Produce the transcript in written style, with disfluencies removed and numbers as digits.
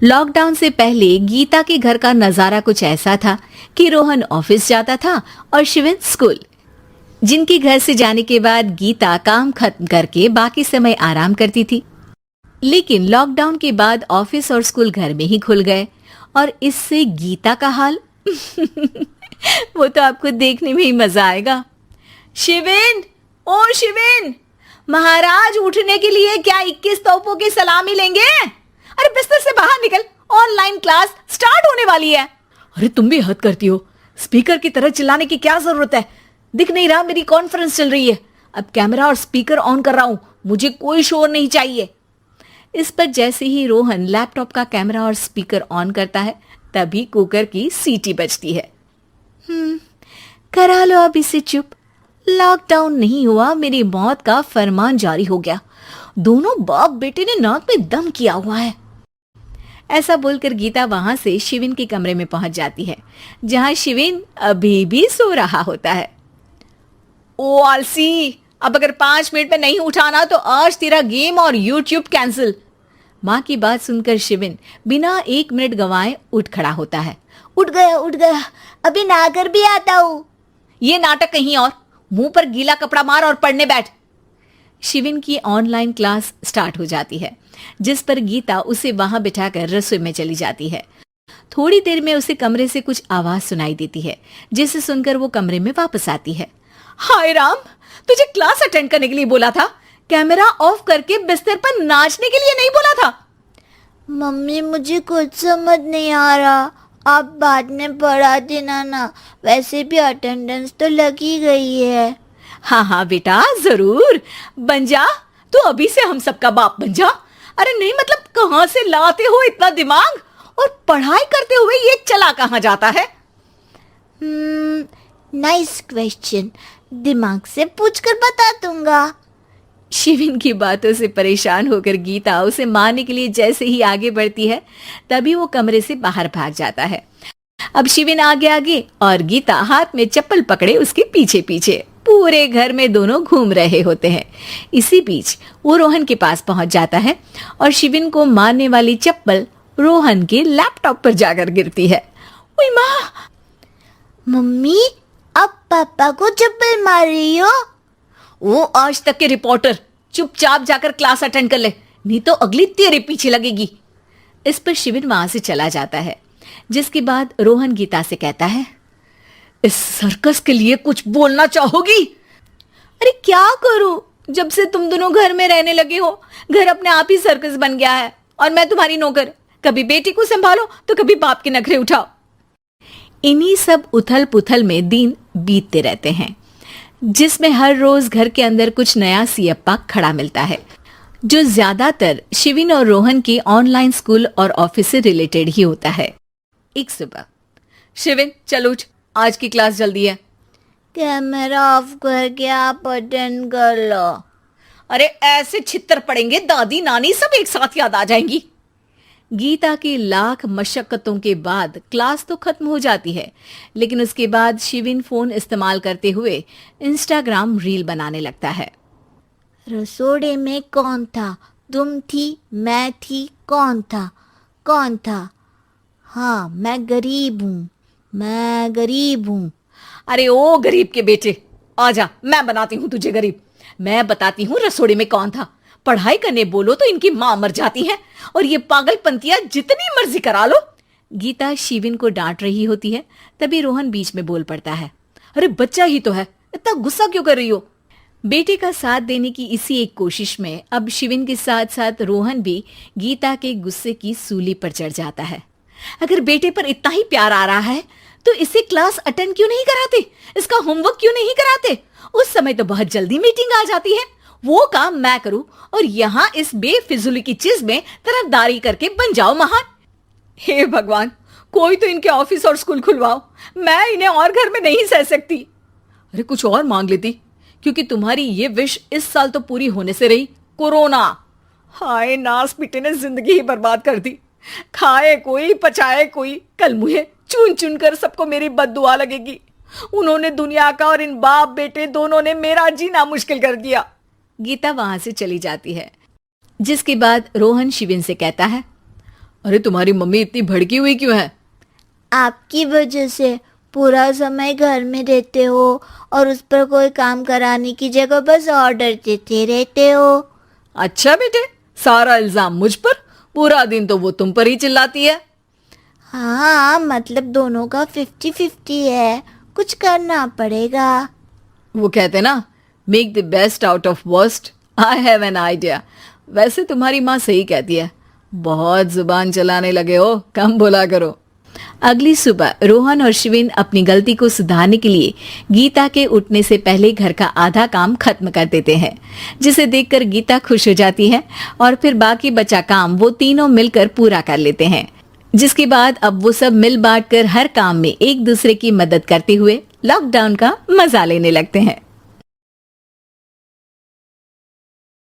Lockdown से पहले गीता के घर का नजारा कुछ ऐसा था कि रोहन ऑफिस जाता था और शिविन स्कूल। जिनके घर से जाने के बाद गीता काम खत्म करके बाकी समय आराम करती थी। लेकिन लॉकडाउन के बाद ऑफिस और स्कूल घर में ही खुल गए और इससे गीता का हाल वो तो आपको देखने में ही मजा आएगा। शिविन, ओ शिविन, महाराज उठने के लिए क्या 21 तोपों की सलामी लेंगे? अरे बिस्तर से बाहर निकल, ऑनलाइन क्लास स्टार्ट होने वाली है। अरे तुम भी हद करती हो, स्पीकर की तरह चिल्लाने की क्या जरूरत है? दिख नहीं रहा मेरी कॉन्फ्रेंस चल रही है। अब कैमरा और स्पीकर ऑन कर रहा हूं, मुझे कोई शोर नहीं चाहिए। इस पर जैसे ही रोहन लैपटॉप का कैमरा और स्पीकर ऑन करता है तभी कुकर की सीटी बजती है। करा लो अब इसे चुप। लॉकडाउन नहीं हुआ, मेरी मौत का फरमान जारी हो गया। दोनों बाप बेटे ने नाक में दम किया हुआ है। ऐसा बोलकर गीता वहां से शिविन के कमरे में पहुंच जाती है, जहां शिविन अभी भी सो रहा होता है। ओ आलसी, अब अगर 5 मिनट में नहीं उठाना तो आज तेरा गेम और यूट्यूब कैंसिल। माँ की बात सुनकर शिविन बिना 1 मिनट गंवाए उठ खड़ा होता है। उठ गया, अभी नहाकर भी आता हूँ। ये नाटक कहीं और, मुंह पर गीला कपड़ा मार और पढ़ने बैठ। शिविन की ऑनलाइन क्लास स्टार्ट हो जाती है, जिस पर गीता उसे वहां बिठाकर रसोई में चली जाती है। थोड़ी देर में उसे कमरे से कुछ आवाज सुनाई देती है, जिसे सुनकर वो कमरे में वापस आती है। हाय राम, तुझे क्लास अटेंड करने के लिए बोला था, कैमरा ऑफ करके बिस्तर पर नाचने के लिए नहीं बोला था। मम्मी मुझे कुछ समझ नहीं आ रहा, आप बाद में पढ़ा देना ना, वैसे भी अटेंडेंस तो लगी गई है। हाँ बेटा, जरूर बन जा, तू अभी से हम सबका बाप बन जा। अरे नहीं मतलब कहाँ से लाते हो इतना दिमाग, और पढ़ाई करते हुए ये चला कहाँ जाता है? नाइस क्वेश्चन, दिमाग से पूछकर बता दूंगा। शिविन की बातों से परेशान होकर गीता उसे मारने के लिए जैसे ही आगे बढ़ती है तभी वो कमरे से बाहर भाग जाता है। अब शिविन आगे और गीता हाथ में चप्पल पकड़े उसके पीछे पीछे पूरे घर में दोनों घूम रहे होते हैं। इसी बीच वो रोहन के पास पहुंच जाता है और शिविन को मारने वाली चप्पल रोहन के लैपटॉप पर जाकर गिरती है। ओए माँ! मम्मी, अब पापा को चप्पल मार रही हो? वो आज तक के रिपोर्टर, चुपचाप जाकर क्लास अटेंड कर ले, नहीं तो अगली तेरे पीछे लगेगी। इस पर शिविन वहां से चला जाता है, जिसके बाद रोहन गीता से कहता है, इस सर्कस के लिए कुछ बोलना चाहोगी? अरे क्या करूं, जब से तुम दोनों घर में रहने लगे हो, घर अपने आप ही सर्कस बन गया है और मैं तुम्हारी नौकर। कभी बेटी को संभालो तो कभी बाप के नखरे उठाओ। इन्हीं सब उथल पुथल में दिन बीतते रहते हैं, जिसमें हर रोज घर के अंदर कुछ नया सियप्पा खड़ा मिलता है, जो ज्यादातर शिविन और रोहन के ऑनलाइन स्कूल और ऑफिस से रिलेटेड ही होता है। एक सुबह, शिविन चल उठ, आज की क्लास जल्दी है। कैमरा ऑफ करके आप अटेंड कर लो। अरे ऐसे छित्तर पड़ेंगे, दादी नानी सब एक साथ याद आ जाएंगी। गीता की लाख मशक्कतों के बाद क्लास तो खत्म हो जाती है, लेकिन उसके बाद शिविन फोन इस्तेमाल करते हुए इंस्टाग्राम रील बनाने लगता है। रसोड़े में कौन था? तुम थी, मैं थी, कौन था? हाँ, मैं गरीब हूँ। अरे ओ गरीब के बेटे, आजा, मैं बनाती हूँ तुझे गरीब। मैं बताती हूँ रसोड़े में कौन था। पढ़ाई करने बोलो तो इनकी माँ मर जाती है, और ये पागलपंतियां जितनी मर्जी करा लो। गीता शिविन को डांट रही होती है, तभी रोहन बीच में बोल पड़ता है। अरे बच्चा ही तो है, इतना गुस्सा क्यों कर रही हो? बेटे का साथ देने की इसी एक कोशिश में अब शिविन के साथ साथ रोहन भी गीता के गुस्से की सूली पर चढ़ जाता है। अगर बेटे पर इतना ही प्यार आ रहा है तो इसे क्लास अटेंड क्यों नहीं कराते, इसका होमवर्क क्यों नहीं कराते? उस समय तो बहुत जल्दी मीटिंग आ जाती है, वो काम मैं करूं और यहाँ इस बेफिजुली की चीज में तरफदारी करके बन जाओ महान। हे भगवान, कोई तो इनके ऑफिस और स्कूल खुलवाओ, मैं इन्हें और घर में नहीं सह सकती। अरे कुछ और मांग लेती, क्योंकि तुम्हारी ये विश इस साल तो पूरी होने से रही, कोरोना। हाय नास पिटे ने जिंदगी ही बर्बाद कर दी। खाए कोई पचाए कोई, कल मुझे चुन चुन कर सबको मेरी बद्दुआ लगेगी। उन्होंने दुनिया का और इन बाप बेटे दोनों ने मेरा जीना मुश्किल कर दिया। गीता वहां से चली जाती है, जिसके बाद रोहन शिविन से कहता है, अरे तुम्हारी मम्मी इतनी भड़की हुई क्यों है? आपकी वजह से पूरा समय घर में रहते हो और उस पर कोई काम कराने की जगह बस ऑर्डर देते रहते हो। अच्छा बेटे, सारा इल्जाम मुझ पर, पूरा दिन तो वो तुम पर ही चिल्लाती है। हाँ, मतलब दोनों का 50-50 है, कुछ करना पड़ेगा। वो कहते ना, make the best out of worst. I have an idea. वैसे तुम्हारी माँ सही कहती है, बहुत जुबान चलाने लगे हो, कम बोला करो। अगली सुबह रोहन और शिविन अपनी गलती को सुधारने के लिए गीता के उठने से पहले घर का आधा काम खत्म कर देते हैं, जिसे देखकर गीता खुश हो जाती है और फिर बाकी बचा काम वो तीनों मिलकर पूरा कर लेते हैं। जिसके बाद अब वो सब मिल बांट कर हर काम में एक दूसरे की मदद करते हुए लॉकडाउन का मजा लेने लगते हैं।